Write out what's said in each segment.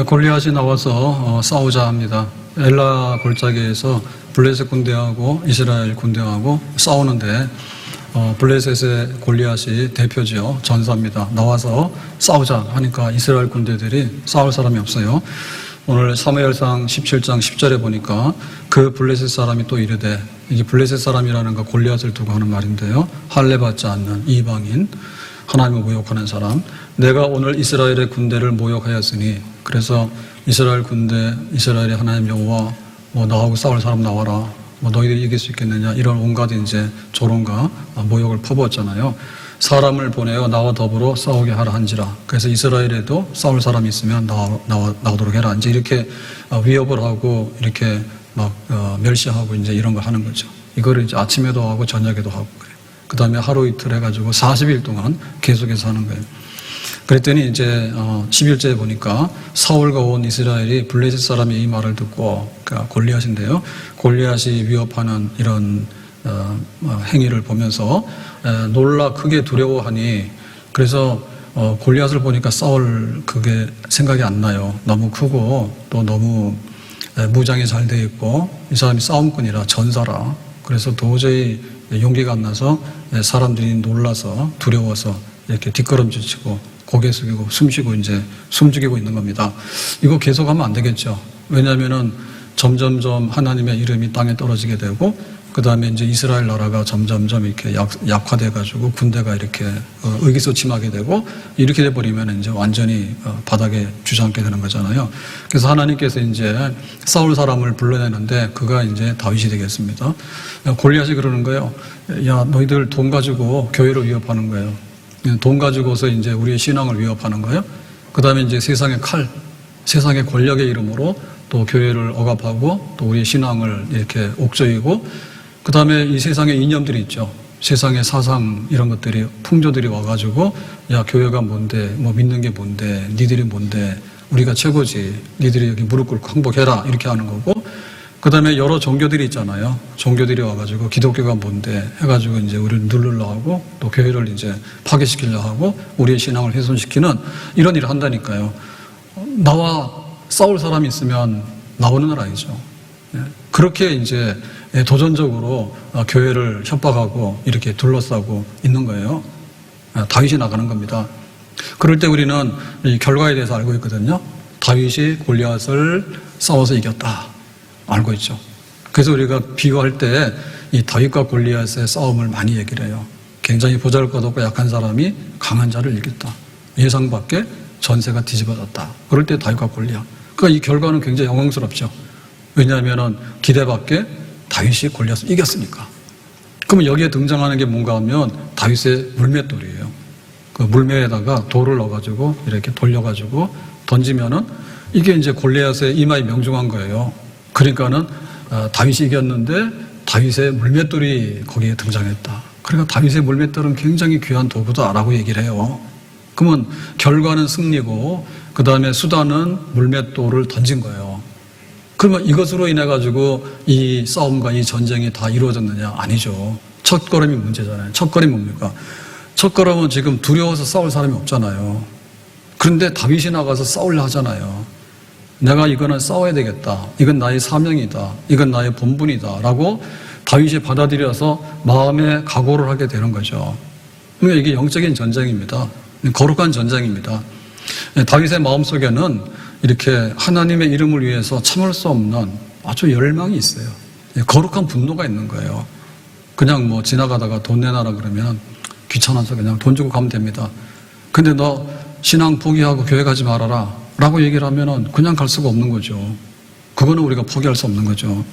골리앗이 나와서 싸우자 합니다. 엘라 골짜기에서 블레셋 군대하고 이스라엘 군대하고 싸우는데 블레셋의 골리앗이 대표지요. 전사입니다. 나와서 싸우자 하니까 이스라엘 군대들이 싸울 사람이 없어요. 오늘 사무엘상 17장 10절에 보니까 그 블레셋 사람이 또 이르되, 이게 블레셋 사람이라는 거 골리앗을 두고 하는 말인데요. 할례 받지 않는 이방인, 하나님을 모욕하는 사람, 내가 오늘 이스라엘의 군대를 모욕하였으니, 그래서 이스라엘 군대, 이스라엘의 하나님 여호와, 나하고 싸울 사람 나와라, 너희들이 이길 수 있겠느냐, 이런 온갖 이제 조롱과 모욕을 퍼부었잖아요. 사람을 보내어 나와 더불어 싸우게 하라 한지라. 그래서 이스라엘에도 싸울 사람이 있으면 나오도록 해라. 이제 이렇게 위협을 하고 이렇게 막 멸시하고 이제 이런 걸 하는 거죠. 이거를 이제 아침에도 하고 저녁에도 하고 그래요. 그 다음에 하루 이틀 해가지고 40일 동안 계속해서 하는 거예요. 그랬더니 이제 11절에 보니까 사울과 온 이스라엘이 블레셋 사람이 이 말을 듣고, 그러니까 골리앗인데요. 골리앗이 위협하는 이런 행위를 보면서 놀라 크게 두려워하니, 그래서 골리앗을 보니까 싸울 그게 생각이 안 나요. 너무 크고 또 너무 무장이 잘 돼 있고 이 사람이 싸움꾼이라, 전사라. 그래서 도저히 용기가 안 나서 사람들이 놀라서 두려워서 이렇게 뒷걸음질치고 고개 숙이고 숨쉬고 이제 숨죽이고 있는 겁니다. 이거 계속하면 안 되겠죠. 왜냐하면은 점점점 하나님의 이름이 땅에 떨어지게 되고, 그 다음에 이제 이스라엘 나라가 점점점 이렇게 약화돼가지고 군대가 이렇게 의기소침하게 되고, 이렇게 돼버리면 이제 완전히 바닥에 주저앉게 되는 거잖아요. 그래서 하나님께서 이제 싸울 사람을 불러내는데 그가 이제 다윗이 되겠습니다. 골리앗이 그러는 거예요. 야, 너희들 돈 가지고 교회를 위협하는 거예요. 돈 가지고서 이제 우리의 신앙을 위협하는 거예요. 그 다음에 이제 세상의 칼, 세상의 권력의 이름으로 또 교회를 억압하고 또 우리의 신앙을 이렇게 옥죄이고, 그 다음에 이 세상의 이념들이 있죠. 세상의 사상 이런 것들이, 풍조들이 와가지고 야, 교회가 뭔데, 믿는 게 뭔데, 니들이 뭔데, 우리가 최고지, 니들이 여기 무릎 꿇고 항복해라, 이렇게 하는 거고, 그 다음에 여러 종교들이 있잖아요. 종교들이 와가지고 기독교가 뭔데 해가지고 이제 우리를 누르려 하고 또 교회를 이제 파괴시키려 하고 우리의 신앙을 훼손시키는 이런 일을 한다니까요. 나와 싸울 사람이 있으면 나오는 건 아니죠. 그렇게 이제 도전적으로 교회를 협박하고 이렇게 둘러싸고 있는 거예요. 다윗이 나가는 겁니다. 그럴 때 우리는 이 결과에 대해서 알고 있거든요. 다윗이 골리앗을 싸워서 이겼다. 알고 있죠. 그래서 우리가 비유할 때 이 다윗과 골리앗의 싸움을 많이 얘기를 해요. 굉장히 보잘것없고 약한 사람이 강한 자를 이겼다. 예상 밖에 전세가 뒤집어졌다. 그럴 때 다윗과 골리앗. 그러니까 이 결과는 굉장히 영광스럽죠. 왜냐하면 기대 밖에 다윗이 골리앗을 이겼으니까. 그러면 여기에 등장하는 게 뭔가 하면 다윗의 물맷돌이에요. 그 물매에다가 돌을 넣어가지고 이렇게 돌려가지고 던지면은 이게 이제 골리앗의 이마에 명중한 거예요. 그러니까는 다윗이 이겼는데 다윗의 물맷돌이 거기에 등장했다. 그러니까 다윗의 물맷돌은 굉장히 귀한 도구다라고 얘기를 해요. 그러면 결과는 승리고 그 다음에 수단은 물맷돌을 던진 거예요. 그러면 이것으로 인해 가지고 이 싸움과 이 전쟁이 다 이루어졌느냐? 아니죠. 첫걸음이 문제잖아요. 첫걸음이 뭡니까? 첫걸음은 지금 두려워서 싸울 사람이 없잖아요. 그런데 다윗이 나가서 싸우려 하잖아요. 내가 이거는 싸워야 되겠다. 이건 나의 사명이다. 이건 나의 본분이다. 라고 다윗이 받아들여서 마음에 각오를 하게 되는 거죠. 그러니까 이게 영적인 전쟁입니다. 거룩한 전쟁입니다. 다윗의 마음속에는 이렇게 하나님의 이름을 위해서 참을 수 없는 아주 열망이 있어요. 거룩한 분노가 있는 거예요. 그냥 지나가다가 돈 내놔라 그러면 귀찮아서 그냥 돈 주고 가면 됩니다. 근데 너 신앙 포기하고 교회 가지 말아라 라고 얘기를 하면은 그냥 갈 수가 없는 거죠. 그거는 우리가 포기할 수 없는 거죠.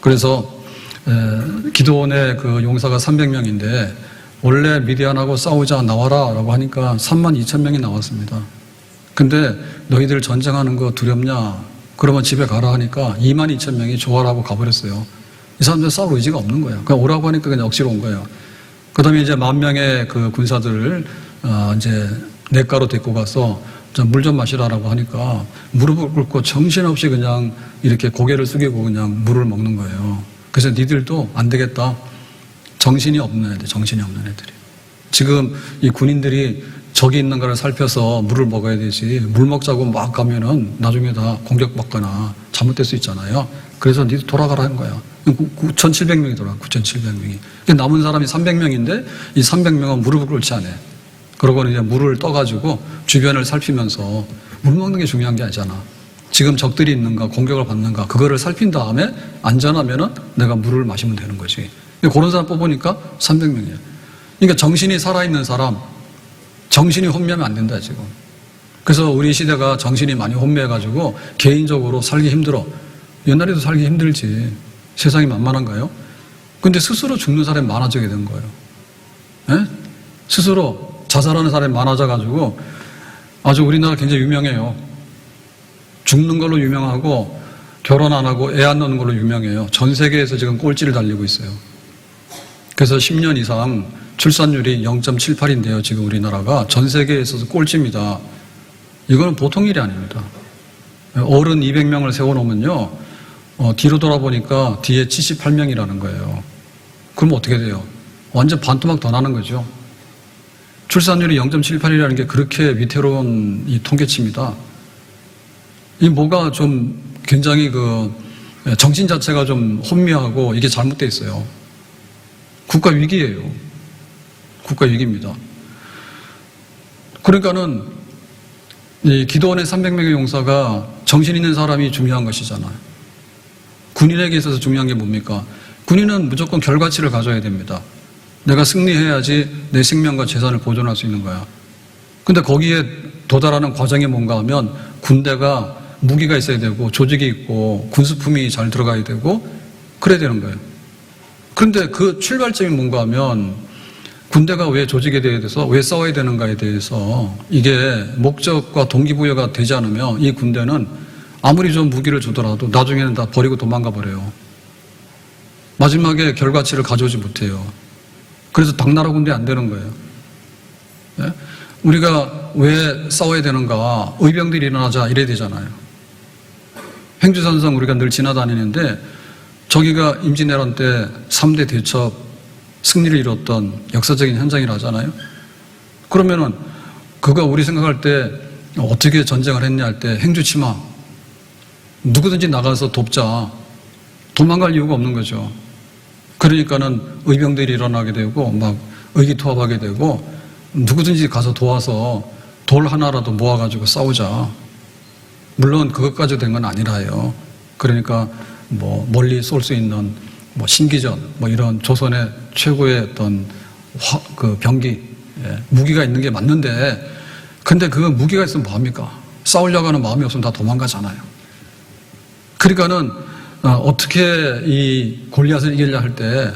그래서 기드온의 그 용사가 300명인데 원래 미디안하고 싸우자 나와라 라고 하니까 32,000명이 나왔습니다. 근데 너희들 전쟁하는 거 두렵냐? 그러면 집에 가라 하니까 22,000명이 좋아라고 가버렸어요. 이 사람들 싸울 의지가 없는 거예요. 그냥 오라고 하니까 그냥 억지로 온 거예요. 그 다음에 이제 10,000명의 그 군사들을 이제 냇가로 데리고 가서 물 좀 마시라라고 하니까 무릎을 꿇고 정신없이 그냥 이렇게 고개를 숙이고 그냥 물을 먹는 거예요. 그래서 니들도 안 되겠다. 정신이 없는 애들, 정신이 없는 애들이. 지금 이 군인들이 적이 있는가를 살펴서 물을 먹어야 되지, 물 먹자고 막 가면은 나중에 다 공격받거나 잘못될 수 있잖아요. 그래서 니들 돌아가라는 거야. 9,700명이더라, 9,700명이. 남은 사람이 300명인데 이 300명은 무릎을 꿇지 않아. 그러고는 이제 물을 떠가지고 주변을 살피면서, 물 먹는 게 중요한 게 아니잖아. 지금 적들이 있는가, 공격을 받는가, 그거를 살핀 다음에 안전하면은 내가 물을 마시면 되는 거지. 그런 사람 뽑으니까 300명이야. 그러니까 정신이 살아있는 사람, 정신이 혼미하면 안 된다, 지금. 그래서 우리 시대가 정신이 많이 혼미해가지고 개인적으로 살기 힘들어. 옛날에도 살기 힘들지. 세상이 만만한가요? 근데 스스로 죽는 사람이 많아지게 된 거예요. 예? 스스로 자살하는 사람이 많아져가지고 아주 우리나라 굉장히 유명해요. 죽는 걸로 유명하고 결혼 안 하고 애 안 낳는 걸로 유명해요. 전 세계에서 지금 꼴찌를 달리고 있어요. 그래서 10년 이상 출산율이 0.78인데요. 지금 우리나라가 전 세계에 있어서 꼴찌입니다. 이거는 보통 일이 아닙니다. 어른 200명을 세워놓으면요, 뒤로 돌아보니까 뒤에 78명이라는 거예요. 그럼 어떻게 돼요? 완전 반토막 더 나는 거죠. 출산율이 0.78이라는 게 그렇게 위태로운 이 통계치입니다. 이 뭐가 좀 굉장히 정신 자체가 좀 혼미하고 이게 잘못되어 있어요. 국가 위기예요. 국가 위기입니다. 그러니까는 이 기도원의 300명의 용사가 정신 있는 사람이 중요한 것이잖아요. 군인에게 있어서 중요한 게 뭡니까? 군인은 무조건 결과치를 가져야 됩니다. 내가 승리해야지 내 생명과 재산을 보존할 수 있는 거야. 근데 거기에 도달하는 과정이 뭔가 하면 군대가 무기가 있어야 되고 조직이 있고 군수품이 잘 들어가야 되고 그래야 되는 거예요. 그런데 그 출발점이 뭔가 하면 군대가 왜 조직에 대해서 왜 싸워야 되는가에 대해서 이게 목적과 동기부여가 되지 않으면 이 군대는 아무리 좀 무기를 주더라도 나중에는 다 버리고 도망가 버려요. 마지막에 결과치를 가져오지 못해요. 그래서 당나라 군대 안 되는 거예요. 예? 우리가 왜 싸워야 되는가, 의병들이 일어나자 이래야 되잖아요. 행주산성 우리가 늘 지나다니는데 저기가 임진왜란 때 3대 대첩 승리를 이뤘던 역사적인 현장이라잖아요. 그러면은 그거 우리 생각할 때 어떻게 전쟁을 했냐 할 때 행주치마 누구든지 나가서 돕자. 도망갈 이유가 없는 거죠. 그러니까는 의병들이 일어나게 되고 막 의기투합하게 되고 누구든지 가서 도와서 돌 하나라도 모아가지고 싸우자. 물론 그것까지 된 건 아니라요. 그러니까 뭐 멀리 쏠 수 있는 뭐 신기전 뭐 이런 조선의 최고의 어떤 병기, 무기가 있는 게 맞는데, 근데 그 무기가 있으면 뭐합니까? 싸우려고 하는 마음이 없으면 다 도망가잖아요. 그러니까는 어떻게 이 골리앗을 이기려 할 때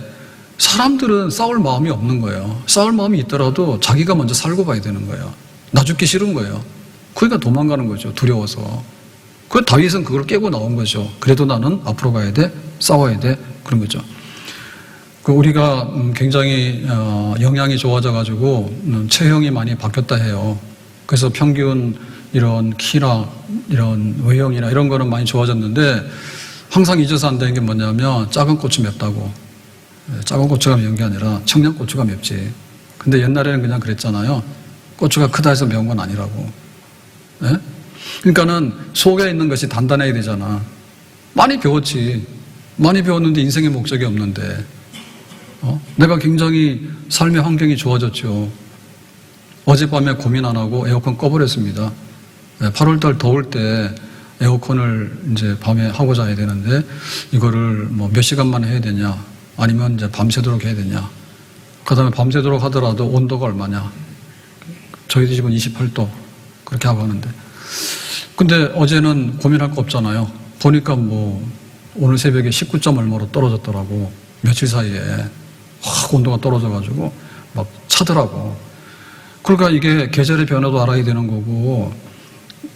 사람들은 싸울 마음이 없는 거예요. 싸울 마음이 있더라도 자기가 먼저 살고 봐야 되는 거예요. 나 죽기 싫은 거예요. 그러니까 도망가는 거죠. 두려워서. 그 다윗은 그걸 깨고 나온 거죠. 그래도 나는 앞으로 가야 돼, 싸워야 돼, 그런 거죠. 우리가 굉장히 영양이 좋아져가지고 체형이 많이 바뀌었다 해요. 그래서 평균 이런 키나 이런 외형이나 이런 거는 많이 좋아졌는데 항상 잊어서 안 되는 게 뭐냐면 작은 고추 맵다고. 작은 고추가 매운 게 아니라 청양고추가 맵지. 근데 옛날에는 그냥 그랬잖아요. 고추가 크다 해서 매운 건 아니라고. 네? 그러니까는 속에 있는 것이 단단해야 되잖아. 많이 배웠지. 많이 배웠는데 인생의 목적이 없는데. 내가 굉장히 삶의 환경이 좋아졌죠. 어젯밤에 고민 안 하고 에어컨 꺼버렸습니다. 8월달 더울 때 에어컨을 이제 밤에 하고 자야 되는데 이거를 뭐 몇 시간만 해야 되냐, 아니면 이제 밤새도록 해야 되냐. 그 다음에 밤새도록 하더라도 온도가 얼마냐. 저희 집은 28도 그렇게 하고 하는데. 근데 어제는 고민할 거 없잖아요. 보니까 뭐 오늘 새벽에 19점 얼마로 떨어졌더라고. 며칠 사이에 확 온도가 떨어져가지고 막 차더라고. 그러니까 이게 계절의 변화도 알아야 되는 거고,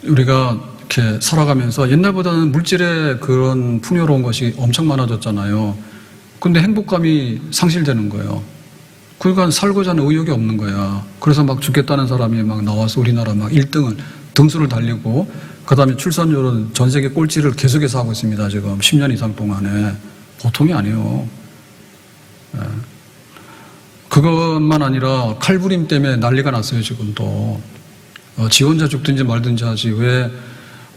우리가 이렇게 살아가면서 옛날보다는 물질의 그런 풍요로운 것이 엄청 많아졌잖아요. 근데 행복감이 상실되는 거예요. 그러니까 살고자 하는 의욕이 없는 거야. 그래서 막 죽겠다는 사람이 막 나와서 우리나라 막 1등을 등수를 달리고, 그 다음에 출산율은 전 세계 꼴찌를 계속해서 하고 있습니다. 지금 10년 이상 동안에. 보통이 아니에요. 그것만 아니라 칼부림 때문에 난리가 났어요, 지금 또. 지 혼자 죽든지 말든지 하지 왜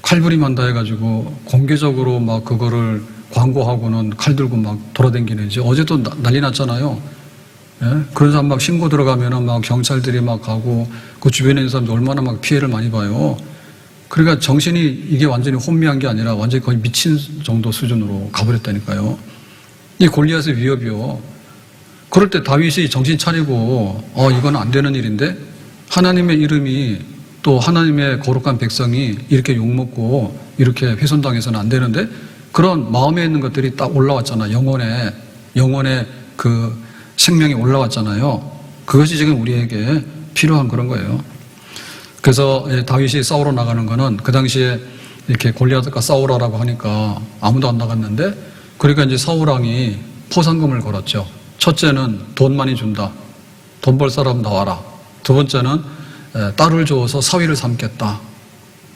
칼부림 한다 해가지고 공개적으로 막 그거를 광고하고는 칼 들고 막 돌아다니는지 어제도 난리 났잖아요. 예? 그런 사람 막 신고 들어가면은 막 경찰들이 막 가고 그 주변에 있는 사람들 얼마나 막 피해를 많이 봐요. 그러니까 정신이 이게 완전히 혼미한 게 아니라 완전히 거의 미친 정도 수준으로 가버렸다니까요. 이 골리앗의 위협이요. 그럴 때 다윗이 정신 차리고 이건 안 되는 일인데 하나님의 이름이 또 하나님의 거룩한 백성이 이렇게 욕먹고 이렇게 훼손당해서는 안 되는데 그런 마음에 있는 것들이 딱 올라왔잖아. 영혼의 그 생명이 올라왔잖아요. 그것이 지금 우리에게 필요한 그런 거예요. 그래서 다윗이 싸우러 나가는 거는 그 당시에 이렇게 골리앗과 싸우라라고 하니까 아무도 안 나갔는데 그러니까 이제 사울왕이 포상금을 걸었죠. 첫째는 돈 많이 준다. 돈 벌 사람 나와라. 두 번째는 딸을 주어서 사위를 삼겠다.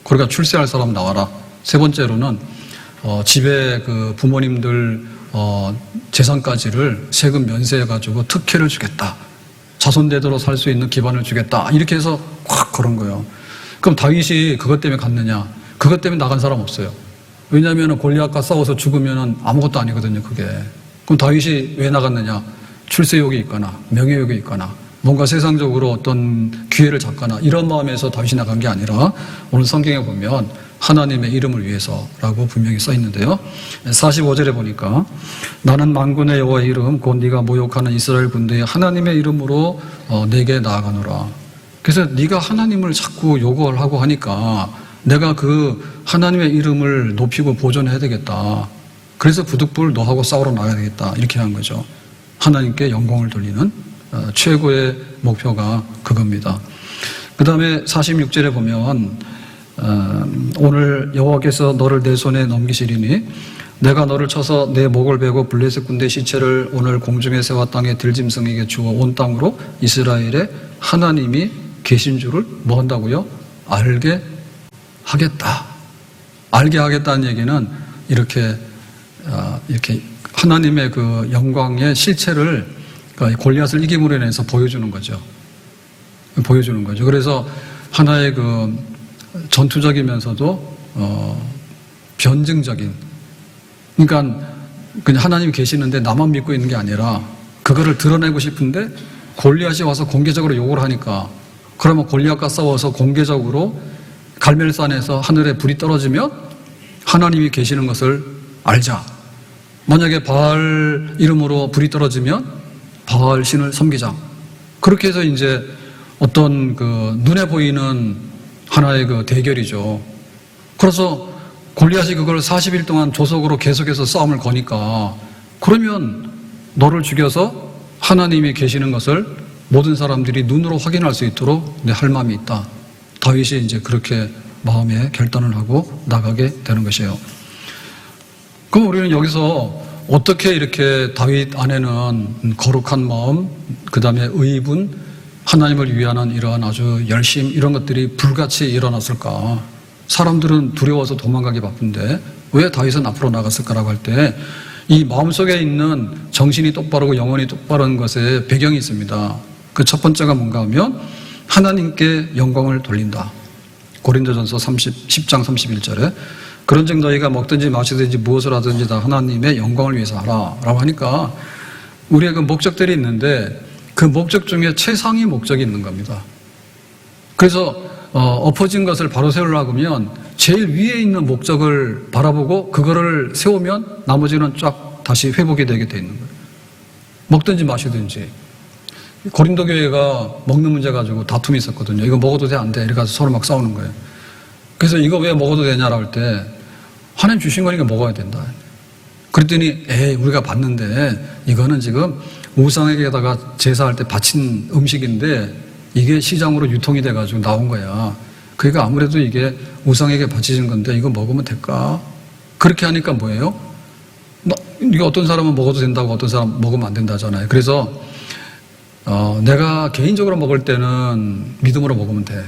그러니까 출세할 사람 나와라. 세 번째로는 집에 그 부모님들 재산까지를 세금 면세해가지고 특혜를 주겠다. 자손대대로 살 수 있는 기반을 주겠다. 이렇게 해서 확 걸은 거예요. 그럼 다윗이 그것 때문에 갔느냐? 그것 때문에 나간 사람 없어요. 왜냐하면 골리앗과 싸워서 죽으면 아무것도 아니거든요, 그게. 그럼 다윗이 왜 나갔느냐? 출세욕이 있거나 명예욕이 있거나 뭔가 세상적으로 어떤 기회를 잡거나 이런 마음에서 다윗이 나간 게 아니라 오늘 성경에 보면 하나님의 이름을 위해서라고 분명히 써 있는데요. 45절에 보니까 나는 만군의 여호와의 이름 곧 네가 모욕하는 이스라엘 군대의 하나님의 이름으로 내게 나아가노라. 그래서 네가 하나님을 자꾸 욕을 하고 하니까 내가 그 하나님의 이름을 높이고 보존해야 되겠다. 그래서 부득불 너하고 싸우러 나가야 되겠다. 이렇게 한 거죠. 하나님께 영광을 돌리는 최고의 목표가 그겁니다. 그 다음에 46절에 보면 오늘 여호와께서 너를 내 손에 넘기시리니 내가 너를 쳐서 내 목을 베고 블레셋 군대 시체를 오늘 공중의 새와 땅의 들짐승에게 주어 온 땅으로 이스라엘의 하나님이 계신 줄을 뭐 한다고요? 알게 하겠다. 알게 하겠다는 얘기는 이렇게 하나님의 그 영광의 실체를 골리앗을 이김으로 인해서 보여주는 거죠. 보여주는 거죠. 그래서 하나의 그 전투적이면서도 변증적인, 그러니까 그냥 하나님이 계시는데 나만 믿고 있는 게 아니라 그거를 드러내고 싶은데 골리앗이 와서 공개적으로 욕을 하니까 그러면 골리앗과 싸워서 공개적으로 갈멜산에서 하늘에 불이 떨어지면 하나님이 계시는 것을 알자. 만약에 바알 이름으로 불이 떨어지면 바알 신을 섬기자. 그렇게 해서 이제 어떤 그 눈에 보이는 하나의 그 대결이죠. 그래서 골리앗이 그걸 40일 동안 조속으로 계속해서 싸움을 거니까 그러면 너를 죽여서 하나님이 계시는 것을 모든 사람들이 눈으로 확인할 수 있도록 내 할 마음이 있다. 다윗이 이제 그렇게 마음에 결단을 하고 나가게 되는 것이에요. 그럼 우리는 여기서 어떻게 이렇게 다윗 안에는 거룩한 마음, 그 다음에 의분, 하나님을 위하는 이러한 아주 열심 이런 것들이 불같이 일어났을까? 사람들은 두려워서 도망가기 바쁜데 왜 다윗은 앞으로 나갔을까라고 할 때 이 마음속에 있는 정신이 똑바르고 영혼이 똑바른 것에 배경이 있습니다. 그 첫 번째가 뭔가 하면 하나님께 영광을 돌린다. 고린도전서 10장 31절에 그런즉 너희가 먹든지 마시든지 무엇을 하든지 다 하나님의 영광을 위해서 하라 라고 하니까 우리의 그 목적들이 있는데 그 목적 중에 최상위 목적이 있는 겁니다. 그래서 엎어진 것을 바로 세우려고 하면 제일 위에 있는 목적을 바라보고 그거를 세우면 나머지는 쫙 다시 회복이 되게 돼 있는 거예요. 먹든지 마시든지. 고린도 교회가 먹는 문제 가지고 다툼이 있었거든요. 이거 먹어도 돼, 안 돼? 이렇게 가서 서로 막 싸우는 거예요. 그래서 이거 왜 먹어도 되냐라고 할 때 하나님 주신 거니까 먹어야 된다. 그랬더니 우리가 봤는데 이거는 지금 우상에게다가 제사할 때 바친 음식인데 이게 시장으로 유통이 돼가지고 나온 거야. 그러니까 아무래도 이게 우상에게 바치신 건데 이거 먹으면 될까? 그렇게 하니까 뭐예요? 이게 어떤 사람은 먹어도 된다고 어떤 사람은 먹으면 안 된다잖아요. 그래서 내가 개인적으로 먹을 때는 믿음으로 먹으면 돼.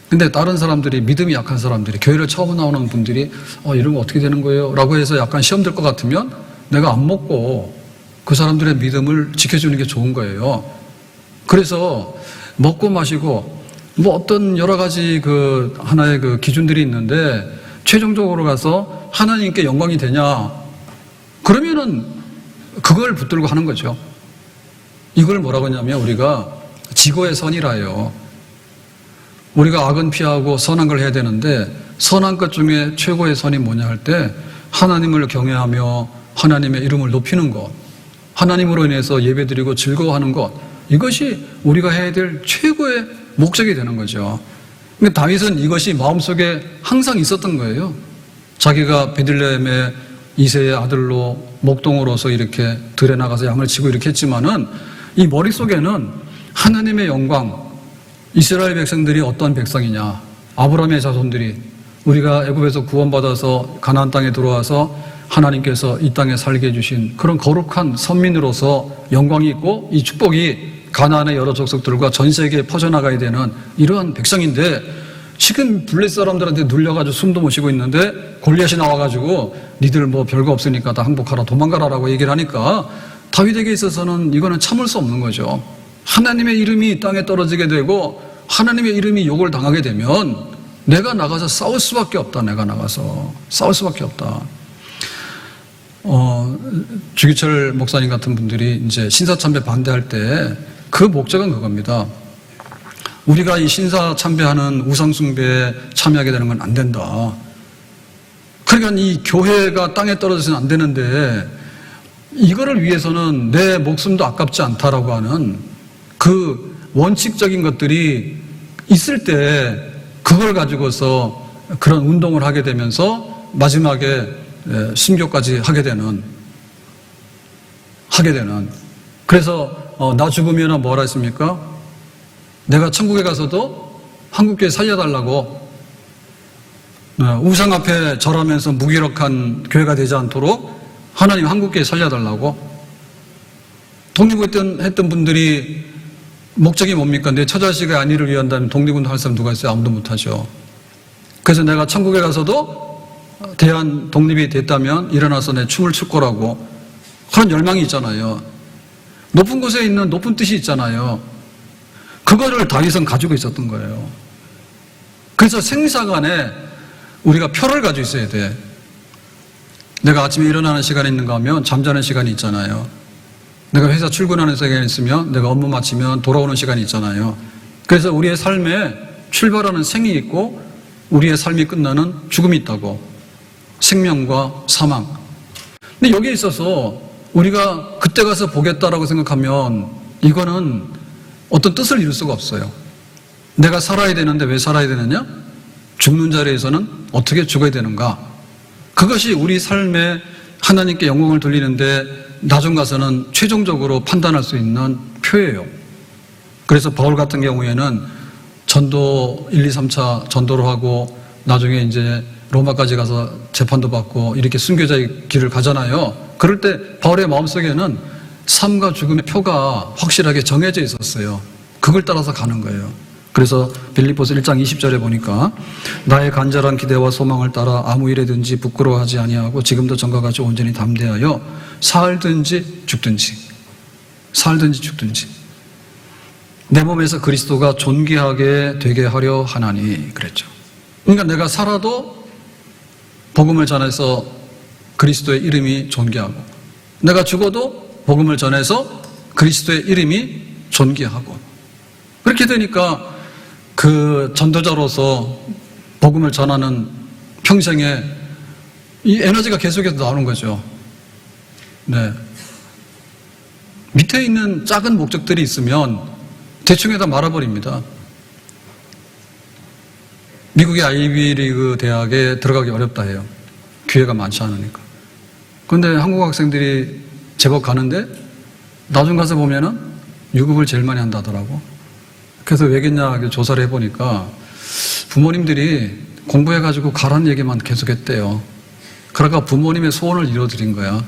근데 다른 사람들이 믿음이 약한 사람들이 교회를 처음 나오는 분들이 이런 거 어떻게 되는 거예요? 라고 해서 약간 시험 들 것 같으면 내가 안 먹고 그 사람들의 믿음을 지켜주는 게 좋은 거예요. 그래서 먹고 마시고 뭐 어떤 여러 가지 그 하나의 그 기준들이 있는데 최종적으로 가서 하나님께 영광이 되냐? 그러면은 그걸 붙들고 하는 거죠. 이걸 뭐라고 하냐면 우리가 지고의 선이라 해요. 우리가 악은 피하고 선한 걸 해야 되는데 선한 것 중에 최고의 선이 뭐냐 할 때 하나님을 경외하며 하나님의 이름을 높이는 것, 하나님으로 인해서 예배드리고 즐거워하는 것, 이것이 우리가 해야 될 최고의 목적이 되는 거죠. 근데 다윗은 이것이 마음속에 항상 있었던 거예요. 자기가 베들레헴의 이새의 아들로 목동으로서 이렇게 들에 나가서 양을 치고 이렇게 했지만은 이 머릿속에는 하나님의 영광, 이스라엘 백성들이 어떤 백성이냐, 아브라함의 자손들이 우리가 애굽에서 구원받아서 가나안 땅에 들어와서 하나님께서 이 땅에 살게 해주신 그런 거룩한 선민으로서 영광이 있고 이 축복이 가나안의 여러 족속들과 전 세계에 퍼져나가야 되는 이러한 백성인데 지금 블레셋 사람들한테 눌려가지고 숨도 못 쉬고 있는데 골리앗이 나와가지고 니들 뭐 별거 없으니까 다 항복하라 도망가라라고 얘기를 하니까 다윗에게 있어서는 이거는 참을 수 없는 거죠. 하나님의 이름이 땅에 떨어지게 되고 하나님의 이름이 욕을 당하게 되면 내가 나가서 싸울 수밖에 없다. 내가 나가서 싸울 수밖에 없다. 주기철 목사님 같은 분들이 이제 신사참배 반대할 때 그 목적은 그겁니다. 우리가 이 신사참배하는 우상숭배에 참여하게 되는 건 안 된다. 그러니까 이 교회가 땅에 떨어져서는 안 되는데 이거를 위해서는 내 목숨도 아깝지 않다라고 하는 그 원칙적인 것들이 있을 때 그걸 가지고서 그런 운동을 하게 되면서 마지막에 순교까지 하게 되는 그래서 나 죽으면 뭐라 했습니까? 내가 천국에 가서도 한국교회 살려달라고 우상 앞에 절하면서 무기력한 교회가 되지 않도록 하나님 한국교회 살려달라고. 독립운동 했던 분들이 목적이 뭡니까? 내 처자식의 안위를 위한다면 독립운동 할 사람 누가 있어요? 아무도 못하죠. 그래서 내가 천국에 가서도 대한 독립이 됐다면 일어나서 내 춤을 출 거라고 그런 열망이 있잖아요. 높은 곳에 있는 높은 뜻이 있잖아요. 그거를 다윗은 가지고 있었던 거예요. 그래서 생사간에 우리가 표를 가지고 있어야 돼. 내가 아침에 일어나는 시간이 있는가 하면 잠자는 시간이 있잖아요. 내가 회사 출근하는 시간이 있으면 내가 업무 마치면 돌아오는 시간이 있잖아요. 그래서 우리의 삶에 출발하는 생이 있고 우리의 삶이 끝나는 죽음이 있다고. 생명과 사망. 근데 여기에 있어서 우리가 그때 가서 보겠다라고 생각하면 이거는 어떤 뜻을 이룰 수가 없어요. 내가 살아야 되는데 왜 살아야 되느냐? 죽는 자리에서는 어떻게 죽어야 되는가? 그것이 우리 삶에 하나님께 영광을 돌리는데 나중 가서는 최종적으로 판단할 수 있는 표예요. 그래서 바울 같은 경우에는 전도 1, 2, 3차 전도를 하고 나중에 이제 로마까지 가서 재판도 받고 이렇게 순교자의 길을 가잖아요. 그럴 때 바울의 마음속에는 삶과 죽음의 표가 확실하게 정해져 있었어요. 그걸 따라서 가는 거예요. 그래서 빌립보서 1장 20절에 보니까 나의 간절한 기대와 소망을 따라 아무 일에든지 부끄러워하지 아니하고 지금도 전과 같이 온전히 담대하여 살든지 죽든지 내 몸에서 그리스도가 존귀하게 되게 하려 하나니 그랬죠. 그러니까 내가 살아도 복음을 전해서 그리스도의 이름이 존귀하고 내가 죽어도 복음을 전해서 그리스도의 이름이 존귀하고 그렇게 되니까 그 전도자로서 복음을 전하는 평생에 이 에너지가 계속해서 나오는 거죠. 네. 밑에 있는 작은 목적들이 있으면 대충에다 말아버립니다. 미국의 아이비리그 대학에 들어가기 어렵다 해요. 기회가 많지 않으니까. 그런데 한국 학생들이 제법 가는데 나중 가서 보면은 유급을 제일 많이 한다더라고. 그래서 왜겠냐 조사를 해보니까 부모님들이 공부해가지고 가라는 얘기만 계속했대요. 그러니까 부모님의 소원을 이뤄드린 거야.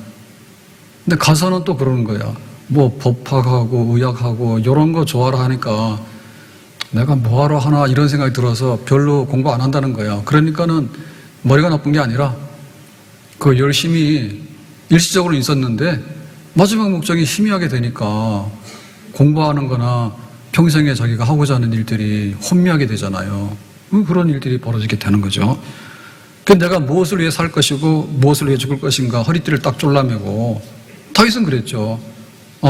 근데 가서는 또 그러는 거야. 뭐 법학하고 의학하고 이런 거 좋아라 하니까 내가 뭐하러 하나 이런 생각이 들어서 별로 공부 안 한다는 거야. 그러니까는 머리가 나쁜 게 아니라 그 열심히 일시적으로 있었는데 마지막 목적이 희미하게 되니까 공부하는 거나 평생에 자기가 하고자 하는 일들이 혼미하게 되잖아요. 그런 일들이 벌어지게 되는 거죠. 내가 무엇을 위해 살 것이고 무엇을 위해 죽을 것인가 허리띠를 딱 졸라매고, 다윗은 그랬죠.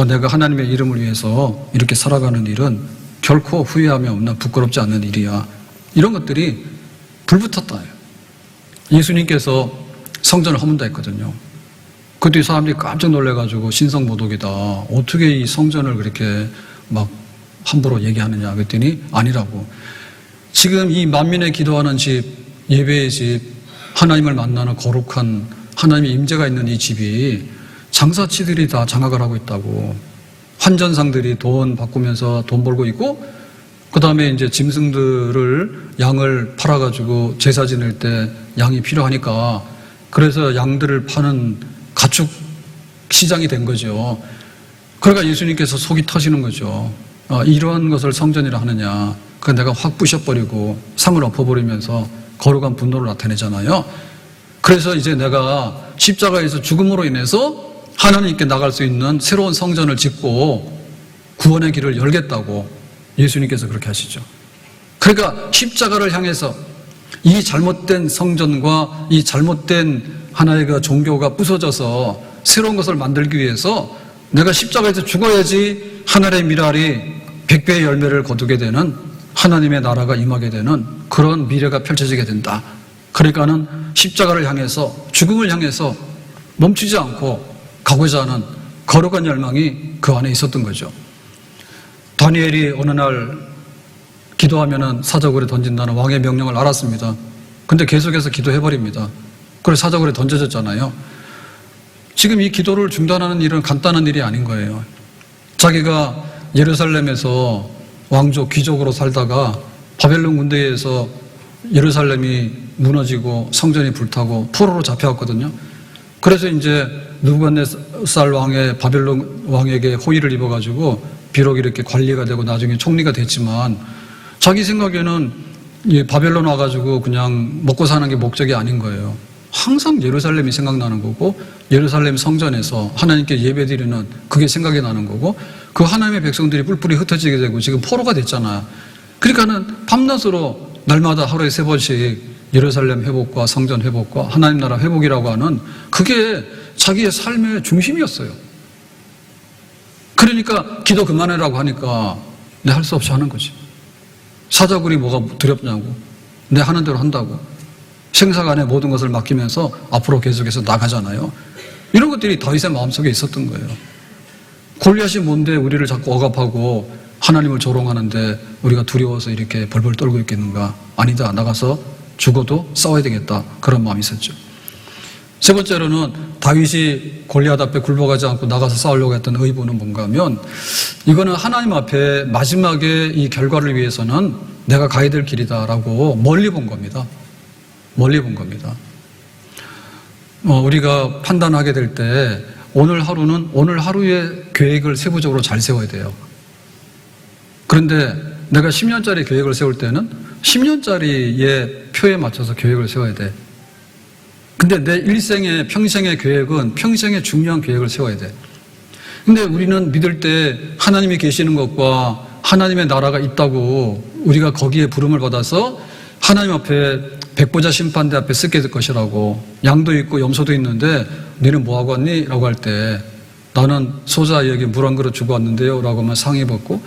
내가 하나님의 이름을 위해서 이렇게 살아가는 일은 결코 후회함이 없는 부끄럽지 않는 일이야. 이런 것들이 불붙었다. 예수님께서 성전을 허문다 했거든요. 그때 사람들이 깜짝 놀래가지고 신성모독이다. 어떻게 이 성전을 그렇게 막 함부로 얘기하느냐 그랬더니 아니라고. 지금 이 만민의 기도하는 집, 예배의 집, 하나님을 만나는 거룩한 하나님의 임재가 있는 이 집이 장사치들이 다 장악을 하고 있다고. 환전상들이 돈 바꾸면서 돈 벌고 있고, 그 다음에 이제 짐승들을, 양을 팔아가지고 제사 지낼 때 양이 필요하니까 그래서 양들을 파는 가축 시장이 된 거죠. 그러니까 예수님께서 속이 터지는 거죠. 이런 것을 성전이라 하느냐. 그 내가 확 부셔버리고 상을 엎어버리면서 거룩한 분노를 나타내잖아요. 그래서 이제 내가 십자가에서 죽음으로 인해서 하나님께 나갈 수 있는 새로운 성전을 짓고 구원의 길을 열겠다고 예수님께서 그렇게 하시죠. 그러니까 십자가를 향해서 이 잘못된 성전과 이 잘못된 하나의 그 종교가 부서져서 새로운 것을 만들기 위해서 내가 십자가에서 죽어야지 하늘의 미랄이 100배의 열매를 거두게 되는 하나님의 나라가 임하게 되는 그런 미래가 펼쳐지게 된다. 그러니까는 십자가를 향해서, 죽음을 향해서 멈추지 않고 가고자 하는 거룩한 열망이 그 안에 있었던 거죠. 다니엘이 어느 날 기도하면은 사자굴에 던진다는 왕의 명령을 알았습니다. 근데 계속해서 기도해버립니다. 그래서 사자굴에 던져졌잖아요. 지금 이 기도를 중단하는 일은 간단한 일이 아닌 거예요. 자기가 예루살렘에서 왕족, 귀족으로 살다가 바벨론 군대에 의해서 예루살렘이 무너지고 성전이 불타고 포로로 잡혀왔거든요. 그래서 이제 느부갓네살 왕의 바벨론 왕에게 호의를 입어가지고 비록 이렇게 관리가 되고 나중에 총리가 됐지만 자기 생각에는 바벨론 와가지고 그냥 먹고 사는 게 목적이 아닌 거예요. 항상 예루살렘이 생각나는 거고 예루살렘 성전에서 하나님께 예배드리는 그게 생각이 나는 거고 그 하나님의 백성들이 뿔뿔이 흩어지게 되고 지금 포로가 됐잖아요. 그러니까는 밤낮으로 날마다 하루에 3번씩 예루살렘 회복과 성전 회복과 하나님 나라 회복이라고 하는 그게 자기의 삶의 중심이었어요. 그러니까 기도 그만해라고 하니까 내 할 수 없이 하는 거지. 사자굴이 뭐가 두렵냐고. 내 하는 대로 한다고. 생사간의 모든 것을 맡기면서 앞으로 계속해서 나가잖아요. 이런 것들이 다윗의 마음속에 있었던 거예요. 골리앗이 뭔데 우리를 자꾸 억압하고 하나님을 조롱하는데 우리가 두려워서 이렇게 벌벌 떨고 있겠는가? 아니다. 나가서 죽어도 싸워야 되겠다. 그런 마음이 있었죠. 세 번째로는 다윗이 골리앗 앞에 굴복하지 않고 나가서 싸우려고 했던 의도는 뭔가 하면 이거는 하나님 앞에 마지막에 이 결과를 위해서는 내가 가야 될 길이다라고 멀리 본 겁니다. 멀리 본 겁니다. 우리가 판단하게 될 때 오늘 하루는 오늘 하루의 계획을 세부적으로 잘 세워야 돼요. 그런데 내가 10년짜리 계획을 세울 때는 10년짜리의 표에 맞춰서 계획을 세워야 돼. 근데 내 일생의 평생의 계획은 평생의 중요한 계획을 세워야 돼. 근데 우리는 믿을 때 하나님이 계시는 것과 하나님의 나라가 있다고 우리가 거기에 부름을 받아서 하나님 앞에 백보자 심판대 앞에 쓰게 될 것이라고 양도 있고 염소도 있는데 너는 뭐하고 왔니? 라고 할 때 나는 소자에게 물 한 그릇 주고 왔는데요 라고 하면 상의 벗고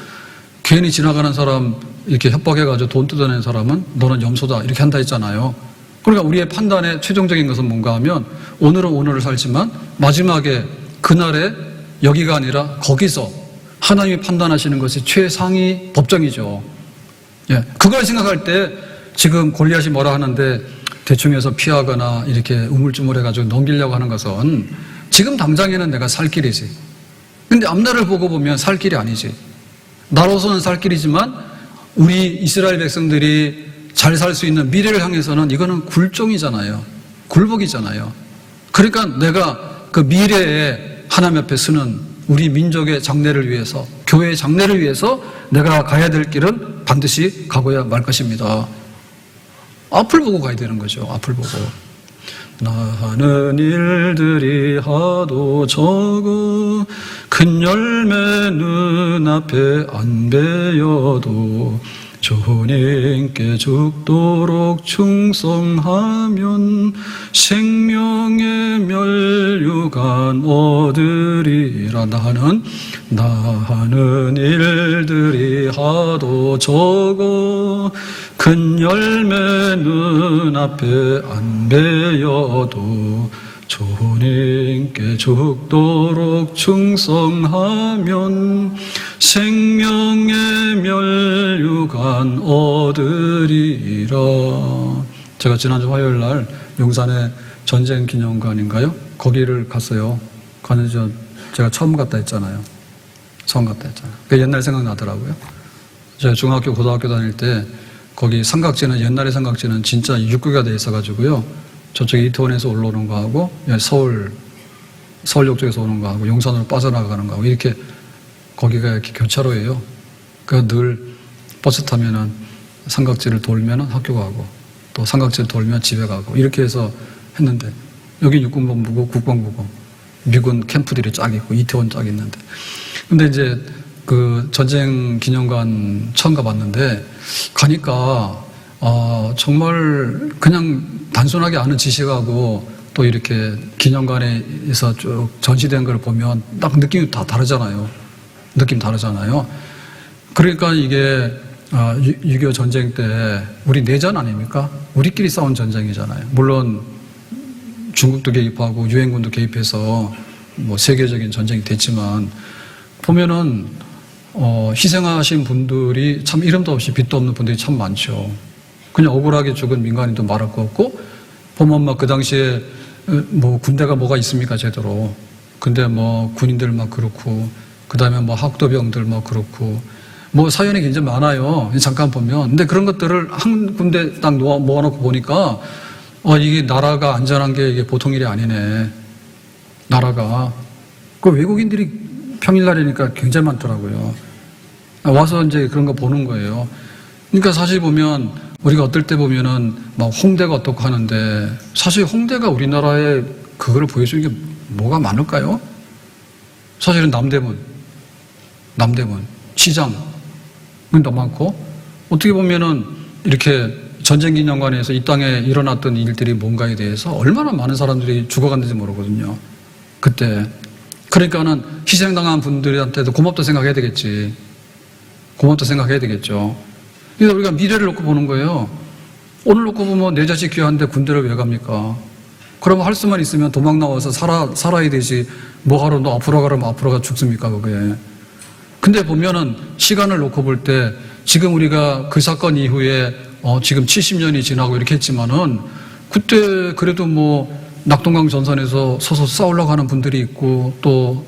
괜히 지나가는 사람 이렇게 협박해가지고 돈 뜯어낸 사람은 너는 염소다 이렇게 한다 했잖아요. 그러니까 우리의 판단의 최종적인 것은 뭔가 하면 오늘은 오늘을 살지만 마지막에 그날에 여기가 아니라 거기서 하나님이 판단하시는 것이 최상위 법정이죠. 예, 그걸 생각할 때 지금 골리앗이 뭐라 하는데 대충 해서 피하거나 이렇게 우물쭈물해가지고 넘기려고 하는 것은 지금 당장에는 내가 살 길이지. 근데 앞날을 보고 보면 살 길이 아니지. 나로서는 살 길이지만 우리 이스라엘 백성들이 잘 살 수 있는 미래를 향해서는 이거는 굴종이잖아요. 굴복이잖아요. 그러니까 내가 그 미래에 하나님 앞에 서는 우리 민족의 장래를 위해서 교회의 장래를 위해서 내가 가야 될 길은 반드시 가고야 말 것입니다. 앞을 보고 가야 되는 거죠. 앞을 보고. 나 하는 일들이 하도 적어 큰 열매 눈앞에 안 베어도 주님께 죽도록 충성하면 생명의 멸류관 얻으리라. 나하는 일들이 하도 적어 큰 열매 눈앞에 안 베어도 주님께 죽도록 충성하면 생명의 멸류관 얻으리라. 제가 지난주 화요일 날 용산에 전쟁기념관인가요? 거기를 갔어요. 가는 제가 처음 갔다 했잖아요. 그 옛날 생각나더라고요. 제가 중학교, 고등학교 다닐 때 거기 삼각지는, 옛날의 삼각지는 진짜 육구가 돼 있어가지고요. 저쪽에 이태원에서 올라오는 거하고 서울역 쪽에서 오는 거하고 용산으로 빠져나가는 거하고 이렇게 거기가 이렇게 교차로예요. 그러니까 늘 버스 타면은 삼각지를 돌면은 학교 가고 또 삼각지를 돌면 집에 가고 이렇게 해서 했는데 여기 육군본부고 국방부고 미군 캠프들이 쫙 있고 이태원 쫙 있는데 근데 이제 그 전쟁 기념관 처음 가봤는데 가니까 정말 그냥 단순하게 아는 지식하고 또 이렇게 기념관에서 쭉 전시된 걸 보면 딱 느낌이 다 다르잖아요. 그러니까 이게 6.25 전쟁 때 우리 내전 아닙니까? 우리끼리 싸운 전쟁이잖아요. 물론 중국도 개입하고 유엔군도 개입해서 뭐 세계적인 전쟁이 됐지만 보면은 희생하신 분들이 참 이름도 없이 빛도 없는 분들이 참 많죠. 그냥 억울하게 죽은 민간인도 말할 거 없고 보면 막 그 당시에 뭐 군대가 뭐가 있습니까 제대로. 근데 뭐 군인들 막 그렇고 그 다음에 뭐 학도병들 뭐 그렇고 뭐 사연이 굉장히 많아요. 잠깐 보면. 근데 그런 것들을 한 군데 딱 모아놓고 보니까 이게 나라가 안전한 게 이게 보통 일이 아니네. 나라가. 그 외국인들이 평일날이니까 굉장히 많더라고요. 와서 이제 그런 거 보는 거예요. 그러니까 사실 보면 우리가 어떨 때 보면은 막 홍대가 어떻고 하는데 사실 홍대가 우리나라에 그거를 보여주는 게 뭐가 많을까요? 사실은 남대문, 시장, 더 많고 어떻게 보면은 이렇게 전쟁기념관에서 이 땅에 일어났던 일들이 뭔가에 대해서 얼마나 많은 사람들이 죽어갔는지 모르거든요. 그때. 그러니까는 희생당한 분들한테도 고맙다 생각해야 되겠지. 고맙다 생각해야 되겠죠. 그래서 우리가 미래를 놓고 보는 거예요. 오늘 놓고 보면 내 자식 귀한데 군대를 왜 갑니까? 그러면 할 수만 있으면 도망 나와서 살아야 되지. 뭐 하러 너 앞으로 가라면 앞으로 가 죽습니까, 그게. 근데 보면은 시간을 놓고 볼 때 지금 우리가 그 사건 이후에 지금 70년이 지나고 이렇게 했지만은 그때 그래도 뭐 낙동강 전선에서 서서 싸우려고 하는 분들이 있고 또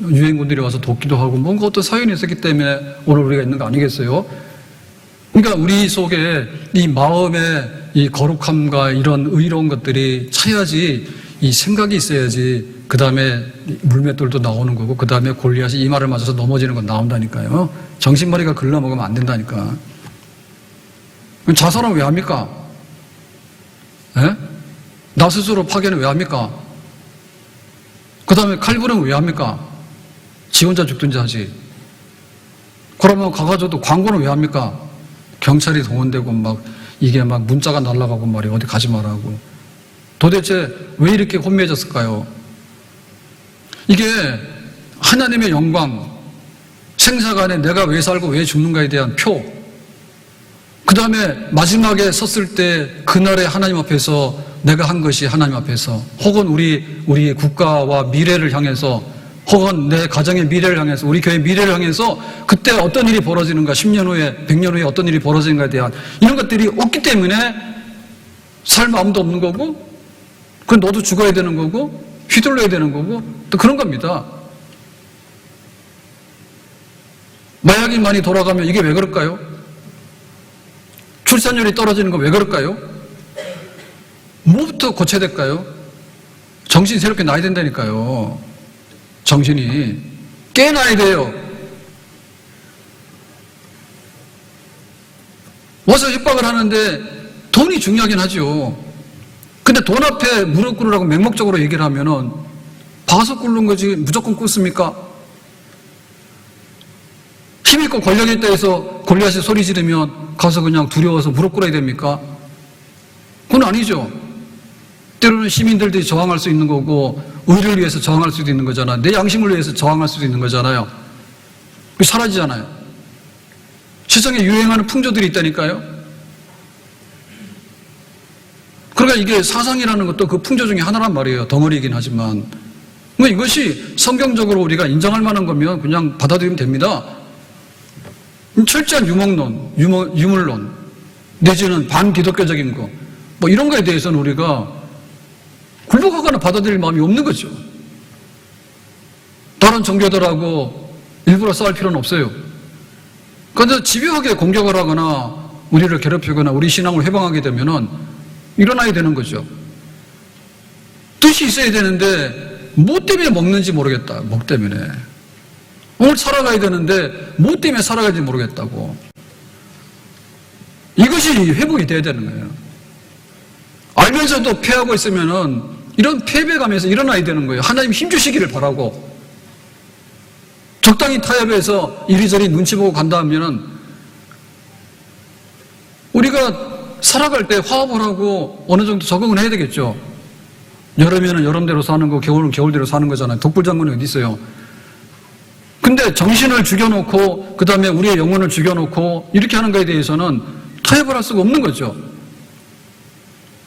유엔군들이 와서 돕기도 하고 뭔가 어떤 사연이 있었기 때문에 오늘 우리가 있는 거 아니겠어요? 그러니까 우리 속에 이 마음의 이 거룩함과 이런 의로운 것들이 차야지 이 생각이 있어야지 그 다음에 물맷돌도 나오는 거고 그 다음에 골리앗이 이마를 맞아서 넘어지는 건 나온다니까요. 정신머리가 글러먹으면 안 된다니까. 그럼 자살은 왜 합니까? 예? 나 스스로 파괴는 왜 합니까? 그 다음에 칼부는 왜 합니까? 지 혼자 죽든지 하지. 그러면 가가지고도 광고는 왜 합니까? 경찰이 동원되고 막 이게 막 문자가 날아가고 말이에요. 어디 가지 말라고. 도대체 왜 이렇게 혼미해졌을까요? 이게 하나님의 영광, 생사간에 내가 왜 살고 왜 죽는가에 대한 표, 그 다음에 마지막에 섰을 때 그날에 하나님 앞에서 내가 한 것이 하나님 앞에서 혹은 우리 국가와 미래를 향해서 혹은 내 가정의 미래를 향해서 우리 교회의 미래를 향해서 그때 어떤 일이 벌어지는가 10년 후에 100년 후에 어떤 일이 벌어지는가에 대한 이런 것들이 없기 때문에 살 마음도 없는 거고 그 너도 죽어야 되는 거고 휘둘러야 되는 거고 또 그런 겁니다. 마약이 많이 돌아가면 이게 왜 그럴까요? 출산율이 떨어지는 건 왜 그럴까요? 뭐부터 고쳐야 될까요? 정신이 새롭게 나야 된다니까요. 정신이 깨어나야 돼요. 와서 협박을 하는데 돈이 중요하긴 하죠. 근데 돈 앞에 무릎 꿇으라고 맹목적으로 얘기를 하면은 봐서 꿇는 거지 무조건 꿇습니까? 있고 권력이 있다 해서 골리앗이 소리 지르면 가서 그냥 두려워서 무릎 꿇어야 됩니까? 그건 아니죠. 때로는 시민들이 저항할 수 있는 거고 의를 위해서 저항할 수도 있는 거잖아요. 내 양심을 위해서 저항할 수도 있는 거잖아요. 그게 사라지잖아요. 세상에 유행하는 풍조들이 있다니까요. 그러니까 이게 사상이라는 것도 그 풍조 중에 하나란 말이에요. 덩어리이긴 하지만. 뭐 이것이 성경적으로 우리가 인정할 만한 거면 그냥 받아들이면 됩니다. 철저한 유목론, 유물론, 내지는 반기독교적인 거, 뭐 이런 거에 대해서는 우리가 굴복하거나 받아들일 마음이 없는 거죠. 다른 종교들하고 일부러 싸울 필요는 없어요. 그런데 집요하게 공격을 하거나 우리를 괴롭히거나 우리 신앙을 해방하게 되면은 일어나야 되는 거죠. 뜻이 있어야 되는데 뭐 때문에 먹는지 모르겠다. 목 때문에. 오늘 살아가야 되는데 뭐 때문에 살아가는지 모르겠다고. 이것이 회복이 돼야 되는 거예요. 알면서도 패하고 있으면은 이런 패배감에서 일어나야 되는 거예요. 하나님 힘주시기를 바라고. 적당히 타협해서 이리저리 눈치 보고 간다 하면은 우리가 살아갈 때 화합을 하고 어느 정도 적응을 해야 되겠죠. 여름에는 여름대로 사는 거, 겨울은 겨울대로 사는 거잖아요. 독불장군이 어디 있어요? 근데 정신을 죽여놓고 그 다음에 우리의 영혼을 죽여놓고 이렇게 하는 거에 대해서는 타협을 할 수가 없는 거죠.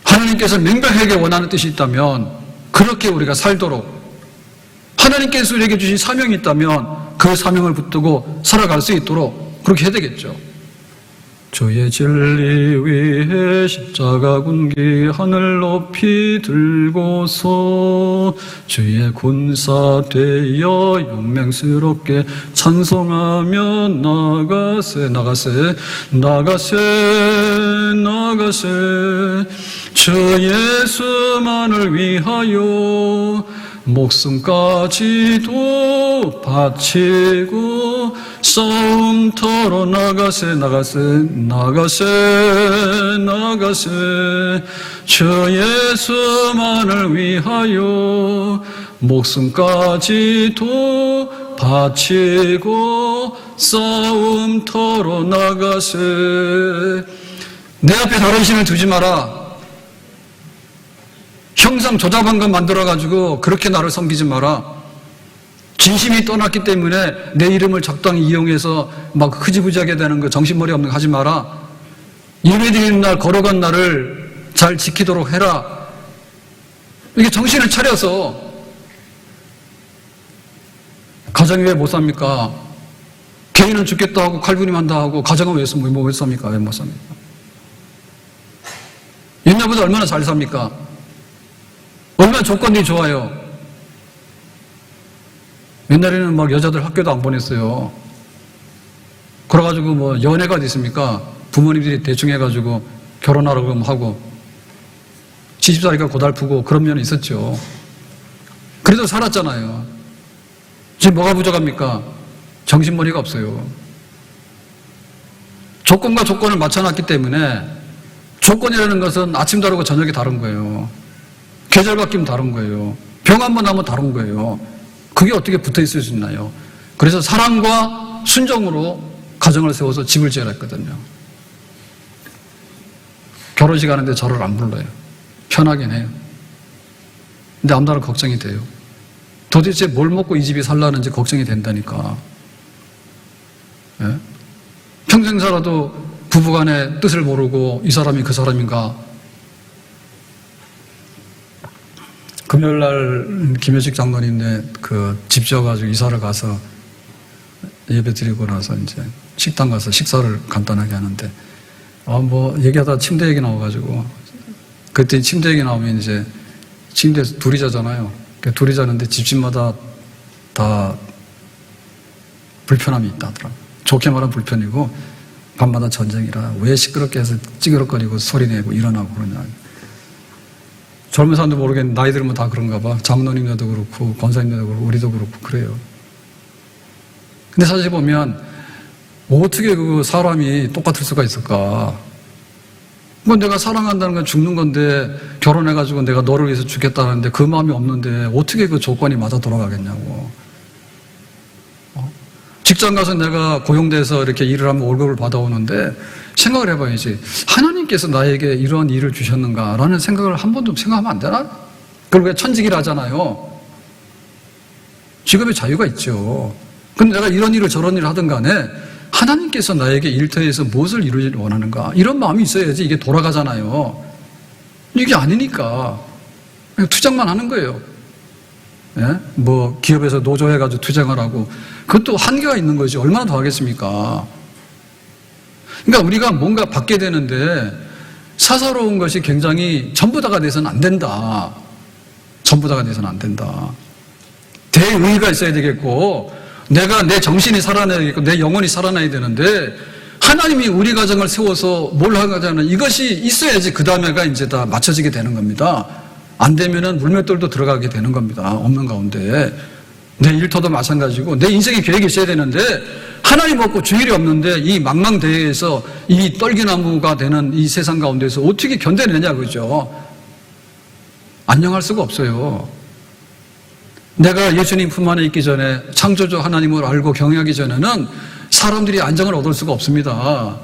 하나님께서 명백하게 원하는 뜻이 있다면 그렇게 우리가 살도록 하나님께서 우리에게 주신 사명이 있다면 그 사명을 붙들고 살아갈 수 있도록 그렇게 해야 되겠죠. 주의 진리 위에 십자가 군기 하늘 높이 들고서 주의 군사 되어 용맹스럽게 찬송하며 나가세 주 예수만을 위하여 목숨까지도 바치고 싸움터로 나가세 주 예수만을 위하여 목숨까지도 바치고 싸움터로 나가세. 내 앞에 다른 신을 두지 마라. 형상 조잡한 것 만들어가지고 그렇게 나를 섬기지 마라. 진심이 떠났기 때문에 내 이름을 적당히 이용해서 막 흐지부지하게 되는 거 정신머리 없는 거 하지 마라. 예배드리는 날 걸어간 날을 잘 지키도록 해라. 이게 정신을 차려서 가정이 왜 못 삽니까? 개인은 죽겠다 하고 칼부림한다 하고 가정은 왜 못 삽니까? 왜 못 삽니까? 옛날보다 얼마나 잘 삽니까? 얼마나 조건이 좋아요. 옛날에는 막 여자들 학교도 안 보냈어요. 그래가지고 뭐 연애가 어디 있습니까? 부모님들이 대충 해가지고 결혼하라고 하고 시집살이가 고달프고 그런 면이 있었죠. 그래도 살았잖아요. 지금 뭐가 부족합니까? 정신머리가 없어요. 조건과 조건을 맞춰놨기 때문에 조건이라는 것은 아침 다르고 저녁이 다른 거예요. 계절 바뀌면 다른 거예요. 병 한 번 하면 다른 거예요. 그게 어떻게 붙어 있을 수 있나요? 그래서 사랑과 순종으로 가정을 세워서 집을 지으라 했거든요. 결혼식 하는데 저를 안 불러요. 편하긴 해요. 근데 아무나 걱정이 돼요. 도대체 뭘 먹고 이 집이 살라는지 걱정이 된다니까. 예? 평생 살아도 부부간의 뜻을 모르고 이 사람이 그 사람인가. 금요일날 김효식 장로님네 그 집 지어가지고 이사를 가서 예배 드리고 나서 이제 식당 가서 식사를 간단하게 하는데 뭐 얘기하다 침대 얘기 나와가지고 그때 침대 얘기 나오면 이제 침대에서 둘이 자잖아요. 둘이 자는데 집집마다 다 불편함이 있다 하더라고요. 좋게 말하면 불편이고 밤마다 전쟁이라 왜 시끄럽게 해서 찌그럭거리고 소리내고 일어나고 그러냐. 젊은 사람도 모르겠는데 나이 들으면 다 그런가 봐. 장로님들도 그렇고 권사님들도 그렇고 우리도 그렇고 그래요. 근데 사실 보면 어떻게 그 사람이 똑같을 수가 있을까? 뭐 내가 사랑한다는 건 죽는 건데 결혼해가지고 내가 너를 위해서 죽겠다는데 그 마음이 없는데 어떻게 그 조건이 맞아 돌아가겠냐고. 직장 가서 내가 고용돼서 이렇게 일을 하면 월급을 받아오는데 생각을 해봐야지. 하나님께서 나에게 이러한 일을 주셨는가라는 생각을 한 번도 생각하면 안 되나? 그리고 왜 천직이라 하잖아요. 직업의 자유가 있죠. 근데 내가 이런 일을 저런 일을 하든 간에 하나님께서 나에게 일터에서 무엇을 이루기를 원하는가? 이런 마음이 있어야지 이게 돌아가잖아요. 이게 아니니까 그냥 투쟁만 하는 거예요. 예? 뭐 기업에서 노조해가지고 투쟁을 하고 그것도 한계가 있는 거지. 얼마나 더 하겠습니까? 그러니까 우리가 뭔가 받게 되는데 사사로운 것이 굉장히 전부 다가 돼서는 안 된다. 전부 다가 돼서는 안 된다. 대의가 있어야 되겠고 내가 내 정신이 살아나야 되겠고 내 영혼이 살아나야 되는데 하나님이 우리 가정을 세워서 뭘 하자는 이것이 있어야지 그 다음에가 이제 다 맞춰지게 되는 겁니다. 안 되면은 물맷돌도 들어가게 되는 겁니다. 없는 가운데. 내 일터도 마찬가지고 내 인생의 계획이 있어야 되는데 하나님 없고 주일이 없는데 이 망망대해에서 이 떨기나무가 되는 이 세상 가운데서 어떻게 견뎌내냐 그죠? 안녕할 수가 없어요. 내가 예수님 품 안에 있기 전에 창조주 하나님을 알고 경외하기 전에는 사람들이 안정을 얻을 수가 없습니다.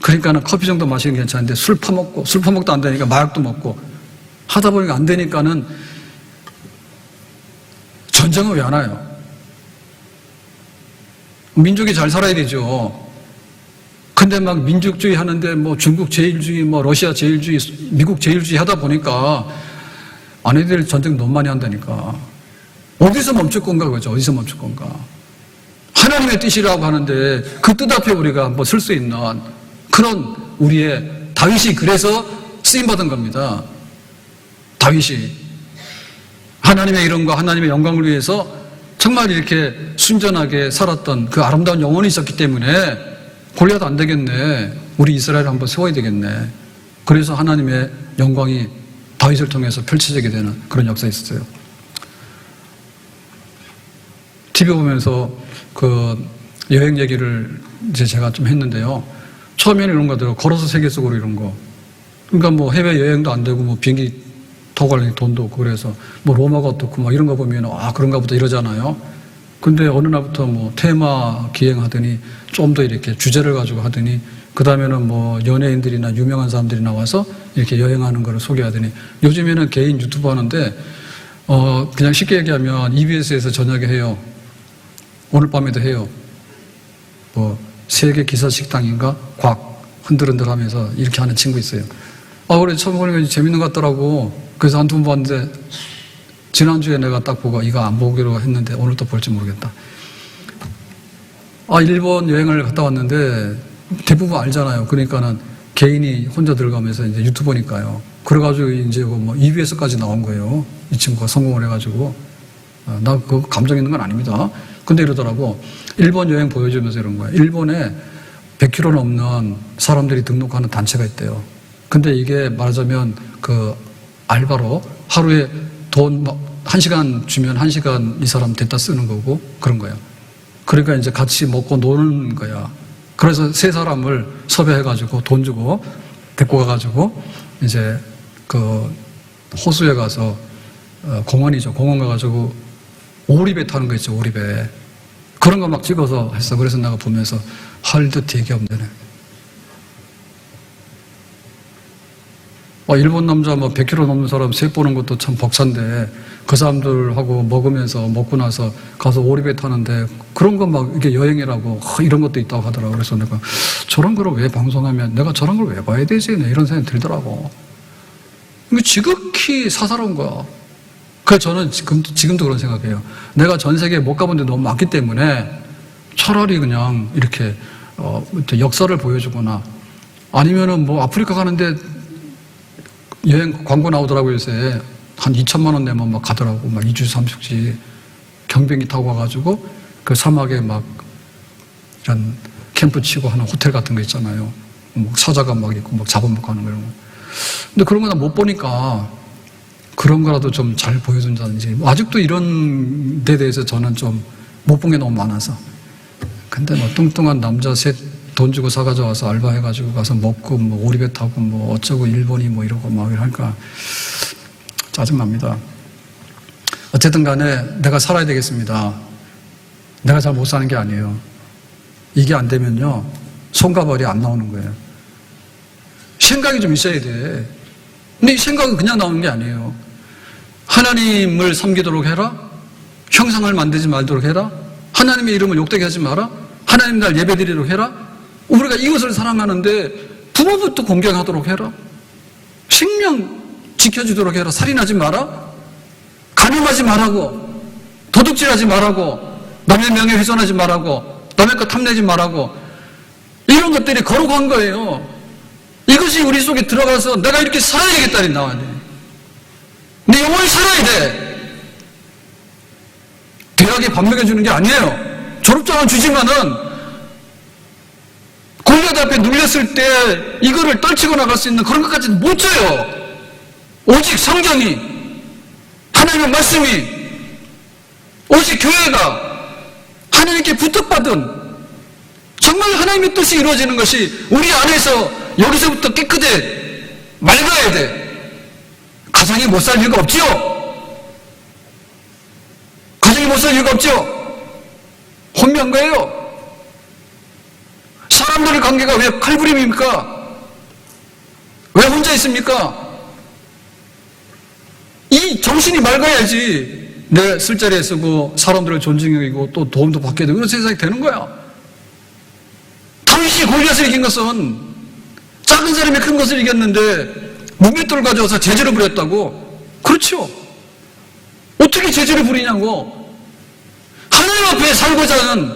그러니까는 커피 정도 마시는 게 괜찮은데 술 퍼먹도 안 되니까 마약도 먹고 하다 보니까 안 되니까는 전쟁은 왜 안 와요? 민족이 잘 살아야 되죠. 근데 막 민족주의 하는데 뭐 중국 제일주의, 뭐 러시아 제일주의, 미국 제일주의 하다 보니까 아내들 전쟁 너무 많이 한다니까. 어디서 멈출 건가 그죠? 어디서 멈출 건가? 하나님의 뜻이라고 하는데 그 뜻 앞에 우리가 한번 쓸 수 있는 그런 우리의 다윗이 그래서 쓰임받은 겁니다. 다윗이 하나님의 이름과 하나님의 영광을 위해서 정말 이렇게 순전하게 살았던 그 아름다운 영혼이 있었기 때문에 골리앗 안 되겠네. 우리 이스라엘을 한번 세워야 되겠네. 그래서 하나님의 영광이 다윗을 통해서 펼쳐지게 되는 그런 역사가 있었어요. TV 보면서 그 여행 얘기를 이제 제가 좀 했는데요. 처음에는 이런 거더라고요. 걸어서 세계 속으로 이런 거. 그러니까 뭐 해외 여행도 안 되고 뭐 비행기 타고 가려니 돈도 없고 그래서 뭐 로마가 어떻고 막 이런 거 보면 아 그런가 보다 이러잖아요. 근데 어느 날부터 뭐 테마 기행하더니 좀 더 이렇게 주제를 가지고 하더니 그 다음에는 뭐 연예인들이나 유명한 사람들이 나와서 이렇게 여행하는 거를 소개하더니 요즘에는 개인 유튜브 하는데 그냥 쉽게 얘기하면 EBS에서 저녁에 해요. 오늘 밤에도 해요. 뭐 세계 기사 식당인가 곽 흔들흔들 하면서 이렇게 하는 친구 있어요. 그래 처음 보니까 재밌는 것 같더라고. 그래서 한 두 번 봤는데 지난주에 내가 딱 보고 이거 안 보기로 했는데 오늘 또 볼지 모르겠다. 일본 여행을 갔다 왔는데 대부분 알잖아요. 그러니까는 개인이 혼자 들어가면서 이제 유튜버니까요. 그래가지고 이제 뭐 EBS까지 나온 거예요. 이 친구가 성공을 해가지고. 나 그 감정 있는 건 아닙니다. 근데 이러더라고. 일본 여행 보여주면서 이런 거예요. 일본에 100km 넘는 사람들이 등록하는 단체가 있대요. 근데 이게 말하자면 그 알바로 하루에 돈 1시간 주면 1시간 이 사람 됐다 쓰는 거고 그런 거예요. 그러니까 이제 같이 먹고 노는 거야. 그래서 세 사람을 섭외해가지고 돈 주고 데리고 가가지고 이제 그 호수에 가서 공원이죠. 공원 가가지고 오리배 타는 거 있죠. 오리배. 그런 거 막 찍어서 했어. 그래서 내가 보면서 할 듯 되게 없네. 일본 남자 뭐 100km 넘는 사람 세 보는 것도 참 벅찬데 그 사람들하고 먹으면서 먹고 나서 가서 오리배 타는데 그런 거 막 이게 여행이라고 이런 것도 있다고 하더라고. 그래서 내가 저런 거를 왜 방송하면 내가 저런 걸 왜 봐야 되지? 이런 생각이 들더라고. 이거 지극히 사사로운 거야. 그래서 저는 지금도 그런 생각해요. 내가 전 세계에 못 가본 데 너무 많기 때문에 차라리 그냥 이렇게 역사를 보여주거나 아니면은 뭐 아프리카 가는데 여행 광고 나오더라고요. 요새 한 2천만 원 내면 막 가더라고. 막 2주 3주씩 경비행기 타고 가가지고 그 사막에 막 이런 캠프 치고 하는 호텔 같은 거 있잖아요. 뭐 사자가 막 있고 막 잡아먹고 하는 거 이런 거. 근데 그런 거 나 못 보니까 그런 거라도 좀 잘 보여준다든지. 아직도 이런 데 대해서 저는 좀 못 본 게 너무 많아서. 근데 뭐 뚱뚱한 남자 셋 돈 주고 사가지고 와서 알바해가지고 가서 먹고 뭐 오리배 타고 뭐 어쩌고 일본이 뭐 이러고 막 이러니까 짜증납니다. 어쨌든 간에 내가 살아야 되겠습니다. 내가 잘 못 사는 게 아니에요. 이게 안 되면요, 손과 발이 안 나오는 거예요. 생각이 좀 있어야 돼. 근데 이 생각은 그냥 나오는 게 아니에요. 하나님을 섬기도록 해라. 형상을 만들지 말도록 해라. 하나님의 이름을 욕되게 하지 마라. 하나님 날 예배드리도록 해라. 우리가 이것을 사랑하는데 부모부터 공경하도록 해라. 생명 지켜주도록 해라. 살인하지 마라. 간음하지 말라고. 도둑질하지 말라고. 남의 명예 훼손하지 말라고. 남의 것 탐내지 말라고. 이런 것들이 거룩한 거예요. 이것이 우리 속에 들어가서 내가 이렇게 살아야 되겠다니 나와야 돼. 내 영혼이 살아야 돼. 대학에 밥 먹여주는 게 아니에요. 졸업장은 주지만은 골리앗 앞에 눌렸을 때 이거를 떨치고 나갈 수 있는 그런 것까지는 못 줘요. 오직 성경이, 하나님의 말씀이, 오직 교회가 하나님께 부탁받은 정말 하나님의 뜻이 이루어지는 것이 우리 안에서 여기서부터 깨끗해 맑아야 돼. 가정이 못 살 이유가 없지요. 가정이 못 살 이유가 없죠. 혼미한 거예요. 사람들의 관계가 왜 칼부림입니까? 왜 혼자 있습니까? 이 정신이 맑아야지 내 술자리에 쓰고 사람들을 존중하고 또 도움도 받게 되고 그런 세상이 되는 거야. 다윗이 골리앗을 이긴 것은 작은 사람이 큰 것을 이겼는데 무맷돌을 가져와서 제재를 부렸다고? 그렇죠. 어떻게 제재를 부리냐고. 하나님 앞에 살고자 하는,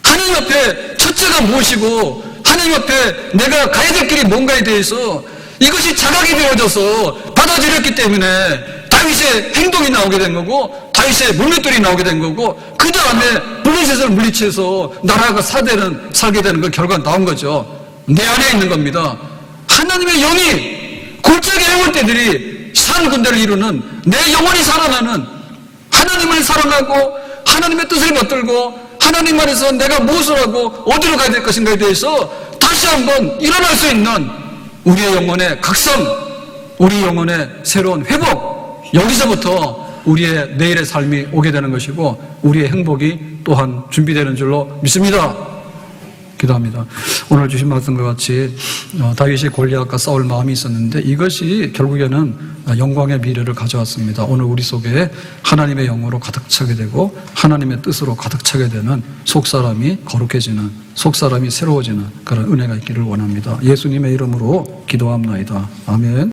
하나님 앞에 첫째가 무엇이고 하나님 앞에 내가 가야 될 길이 뭔가에 대해서 이것이 자각이 되어져서 받아들였기 때문에 다윗의 행동이 나오게 된 거고 다윗의 물맷돌이 나오게 된 거고 그 다음에 블레셋을 물리쳐서 나라가 살게 되는 그 결과가 나온 거죠. 내 안에 있는 겁니다. 하나님의 영이 골짜기 해골대들이 산 군대를 이루는 내 영혼이 살아나는 하나님을 사랑하고 하나님의 뜻을 받들고 하나님 안에서 내가 무엇을 하고 어디로 가야 될 것인가에 대해서 다시 한번 일어날 수 있는 우리의 영혼의 각성, 우리 영혼의 새로운 회복, 여기서부터 우리의 내일의 삶이 오게 되는 것이고 우리의 행복이 또한 준비되는 줄로 믿습니다. 기도합니다. 오늘 주신 말씀과 같이 다윗이 골리앗과 싸울 마음이 있었는데 이것이 결국에는 영광의 미래를 가져왔습니다. 오늘 우리 속에 하나님의 영으로 가득 차게 되고 하나님의 뜻으로 가득 차게 되는 속사람이 거룩해지는, 속사람이 새로워지는 그런 은혜가 있기를 원합니다. 예수님의 이름으로 기도합나이다. 아멘.